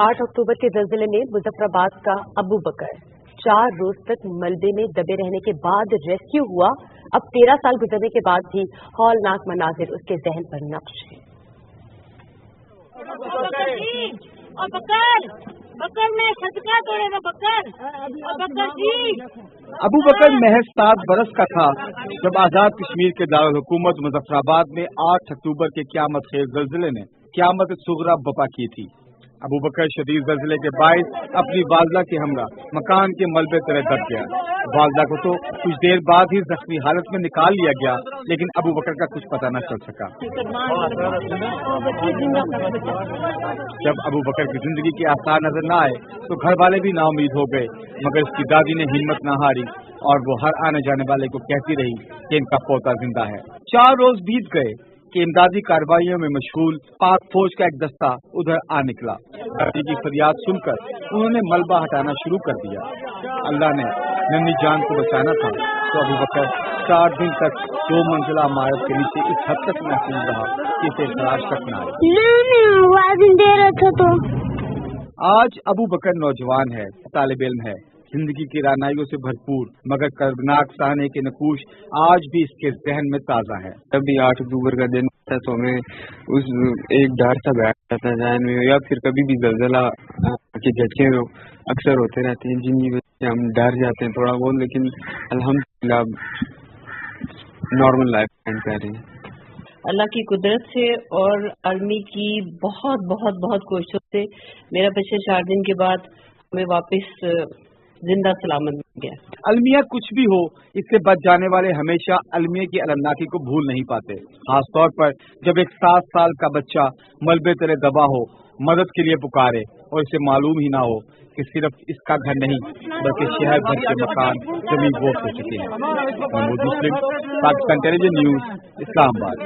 8 अक्टूबर के ज़लज़ले में मुजफ्फराबाद का अबू बकर 4 रोज तक मलबे में दबे रहने के बाद रेस्क्यू हुआ। अब 13 साल गुजरने के बाद भी हौलनाक मनाजिर उसके जहन पर नक्श है। अबू बकर महज 7 बरस का था जब आजाद कश्मीर के दारुल हुकूमत मुजफ्फराबाद में 8 अक्टूबर के क़यामत खेज ज़लज़ले ने क़यामत सुग़रा बपा की थी। अबू बकर शदीद ज़लज़ले के बायस अपनी वालदा के हमरा मकान के मलबे तले दब गया। वालदा को तो कुछ देर बाद ही जख्मी हालत में निकाल लिया गया, लेकिन अबू बकर का कुछ पता न चल सका। जब अबू बकर की जिंदगी के आसार नजर न आए तो घर वाले भी नाउमीद हो गए, मगर उसकी दादी ने हिम्मत न हारी और वो हर आने जाने वाले को कहती रही कि इनका पोता जिंदा है। 4 रोज बीत गए कि इमदादी कार्रवाइयों में मशगूल पाक फौज का एक दस्ता उधर आ निकला। दादी की फरियाद सुनकर उन्होंने मलबा हटाना शुरू कर दिया। अल्लाह ने नन्ही जान को बचाना था तो अबू बकर 4 दिन तक 2 मंजिला इमारत के नीचे इस हद तक महफूज रहा कि इसे तलाश तक न आए। आज अबू बकर नौजवान है, तालिब इल्म है, जिंदगी की रानाइयों से भरपूर, मगर कर्बनाक सहने के नकूश आज भी इसके जहन में ताज़ा है। कभी 8 अक्टूबर का दिन था तो हमें उस एक डर सा बैठ जाता जहन में, या फिर कभी भी ज़लज़ला के झटके अक्सर होते रहते हैं जिनकी वजह से हम डर जाते हैं थोड़ा बहुत, लेकिन अल्हम्दुलिल्लाह नॉर्मल लाइफ स्पेंड कर रहे हैं। अल्लाह की कुदरत से और आर्मी की बहुत बहुत बहुत कोशिशों से मेरा बच्चा 4 दिन के बाद हमें वापस जिंदा सलामत मिल गया। अलमिया कुछ भी हो, इससे बच जाने वाले हमेशा अलमिया की अलमनाकी को भूल नहीं पाते, खास तौर पर जब एक 7 साल का बच्चा मलबे तले दबा हो, मदद के लिए पुकारे और इसे मालूम ही ना हो कि सिर्फ इसका घर नहीं बल्कि शहर भर के मकान जमीन बोझ हो चुके हैं। महमूद मुस्लिम, पाकिस्तान टेलीविजन न्यूज़, इस्लामाबाद।